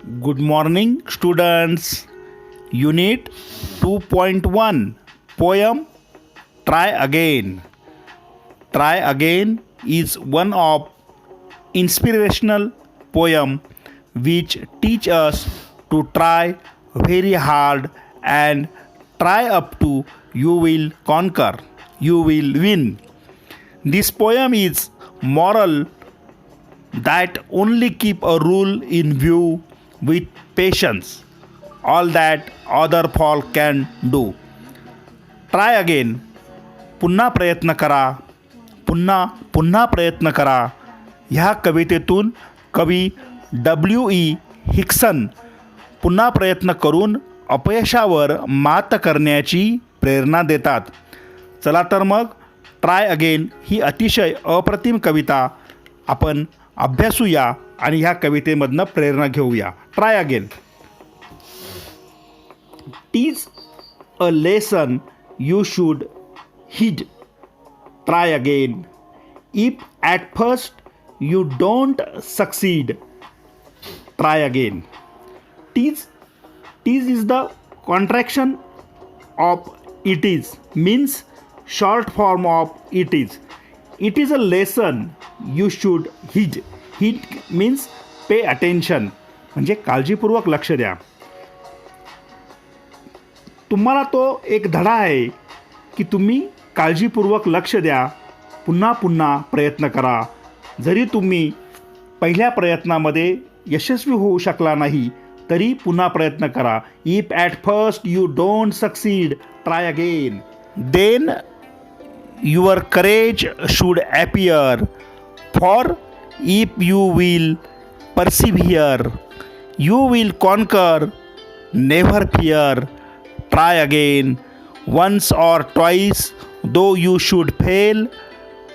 Good morning, students. Unit 2.1 Poem Try Again. Try Again is one of inspirational poem which teach us to try very hard and try up to you will conquer, you will win. This poem is moral that only keep a rule in view with patience, all that other folk can do. Try again. पुन्हा प्रयत्न करा, पुन्हा प्रयत्न करा. ह्या कवितेतून कवी W.E. Hickson पुन्हा प्रयत्न करून अपयशावर मात करण्याची प्रेरणा देतात. चला तर मग ट्राय अगेन ही अतिशय अप्रतिम कविता आपण अभ्यासूया आणि ह्या कवितेमधनं प्रेरणा घेऊया. Try again. Tease a lesson you should heed. Try again. If at first you don't succeed, try again. Tease is the contraction of it is, means short form of it is. It is a lesson you should heed. Heed means pay attention, म्हणजे काळजीपूर्वक लक्ष द्या. तुम्हाला तो एक धडा आहे की तुम्ही काळजीपूर्वक लक्ष द्या, पुन्हा प्रयत्न करा. जरी तुम्ही पहिल्या प्रयत्नामध्ये यशस्वी होऊ शकला नाही तरी पुन्हा प्रयत्न करा. If at first you don't succeed, try again. Then your courage should appear, for if you will persevere you will conquer, never fear. Try again. once or twice though you should fail,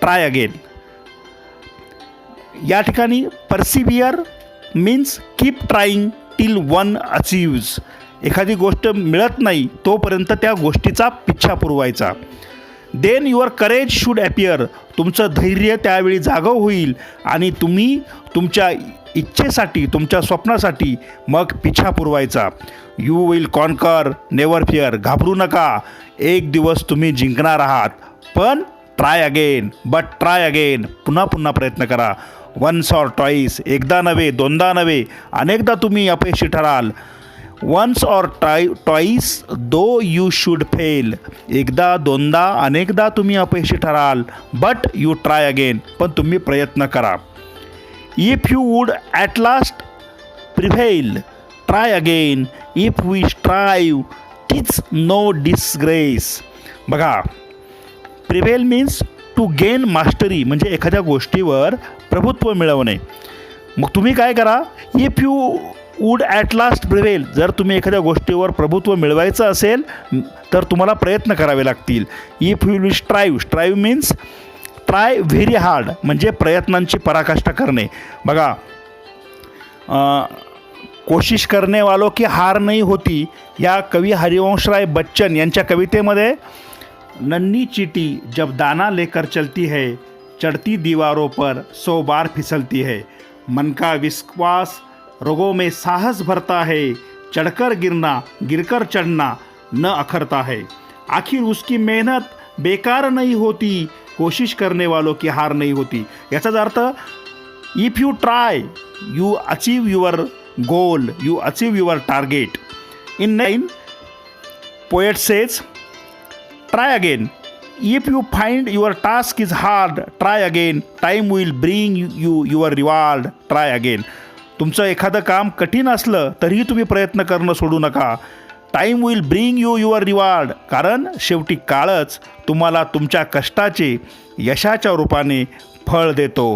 try again. या ठिकाणी persevere means keep trying till one achieves. एखादी गोष्ट मिळत नाही तोपर्यंत त्या गोष्टीचा पिच्छा पुरवायचा. Then your courage should appear, तुमचं धैर्य त्यावेळी जागं होईल आणि तुम्ही तुमच्या इच्छेसाठी, तुमच्या स्वप्नासाठी मग पिछा पुरवायचा. You will conquer, never fear, घाबरू नका, एक दिवस तुम्ही जिंकणार आहात. पण try again, but try again, पुन्हा प्रयत्न करा. वन्स ऑर ट्वाईस, एकदा नव्हे, दोनदा नव्हे, अनेकदा तुम्ही अपयशी ठराल. Once or twice though you should fail, एकदा दोनदा अनेकदा तुम्ही अपयशी ठराल. बट यू ट्राय अगेन, पण तुम्ही प्रयत्न करा. If you would at last prevail, try again. If we strive teach no disgrace. बघा, prevail means to gain mastery, म्हणजे एखाद्या गोष्टीवर प्रभुत्व मिळवणे. मग तुम्ही काय करा, if you would at last prevail, जर तुम्ही एखाद्या गोष्टीवर प्रभुत्व मिळवायचं असेल तर तुम्हाला प्रयत्न करावे लागतील. If you will strive means try very hard, म्हणजे प्रयत्नांची पराकाष्ठा करणे. बघा, कोशिश करने वालों की हार नहीं होती या कवी हरिवंशराय बच्चन यांच्या कवितेमध्ये नन्ही चीटी जब दाना लेकर चलती है, चढ़ती दीवारों पर 100 बार फिसलती है. मन का विश्वास रगों में साहस भरता है, चढ़कर गिरना गिरकर चढ़ना न अखरता है. आखिर उसकी मेहनत बेकार नहीं होती, कोशिश करने वालों की हार नहीं होती. याचाच अर्थ, if you try you achieve your goal, you achieve your target. In 9, poet says, try again. If you find your task is hard, try again. Time will bring you your reward. Try again. तुमचं एखादं काम कठीण असलं तरीही तुम्ही प्रयत्न करणं सोडू नका. Time will bring you your reward, कारण शेवटी काळच तुम्हाला तुमच्या कष्टाचे यशाच्या रूपाने फळ देतो.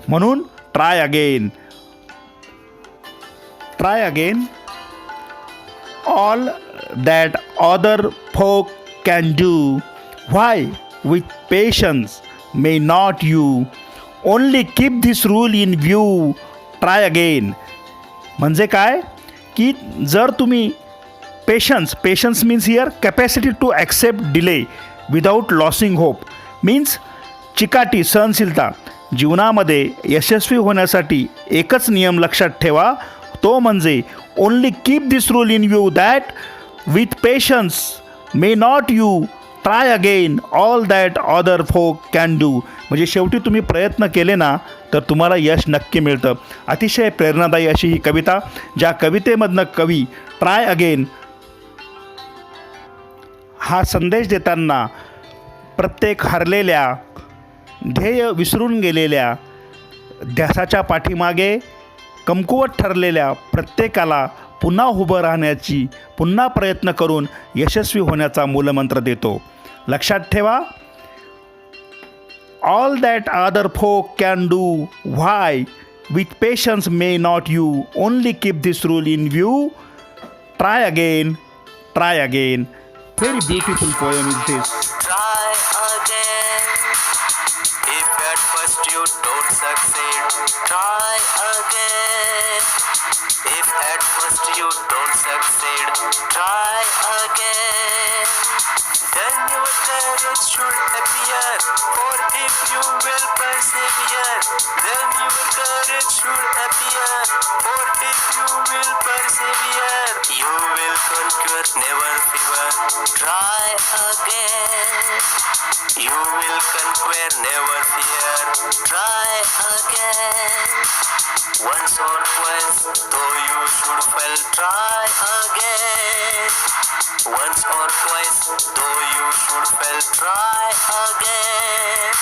म्हणून try again. Try again. All that other folk can do, why with patience may not you? Only keep this rule in view. Try again. म्हणजे काय की जर तुम्ही patience means here capacity to accept delay without losing hope, means चिकाटी, सहनशीलता. जीवनामध्ये यशस्वी होण्यासाठी एकच नियम लक्षात ठेवा, तो म्हणजे only keep this rule in you that with patience may not you try again all that other folk can do. म्हणजे शेवटी तुम्ही प्रयत्न केले ना तर तुम्हाला यश नक्की मिळतं. अतिशय प्रेरणादायी अशी ही कविता, ज्या कवितेमधनं कवी ट्राय अगेन हा संदेश देताना प्रत्येक हरलेल्या, ध्येय विसरून गेलेल्या, ध्यासाच्या पाठीमागे कमकुवत ठरलेल्या प्रत्येकाला पुन्हा उभं राहण्याची, पुन्हा प्रयत्न करून यशस्वी होण्याचा मूलमंत्र देतो. लक्षात ठेवा, all that other folk can do why with patience may not you only keep this rule in view try again, try again. Very beautiful poem is this. Try again. If at first you don't succeed, try again. If at first you don't succeed, try again. Then your courage should appear, for if you will persevere, then your courage should appear, for if you will persevere, you will conquer, never fear. Try again. You will conquer, never fear. Try again. Once or twice, though you should fail, try again. Once or twice, though you should fail, try again.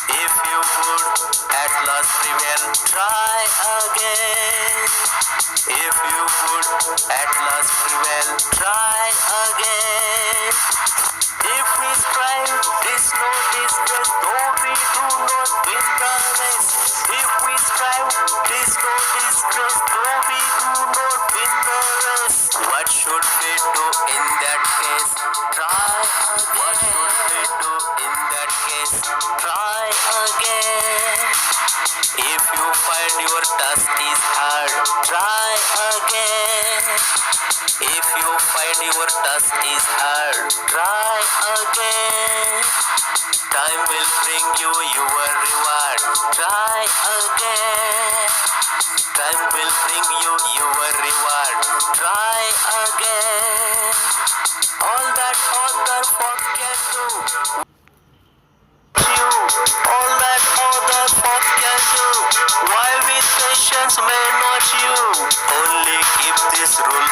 If you would at last prevail, try again. If you would at last prevail, try again. If we strive, this no disgrace, though we do not win the race. If we strive, this no disgrace, though we do not win the race. What should we do in that case? Try again. What should we do in that case? Try again. If you find your task is hard, try again. If you find your task is hard, try again. Time will bring you your reward. Try again. Time will bring you your reward. Try again. All that other folk can do, you. All that other folk can do, why with patience may not you? Only keep this rule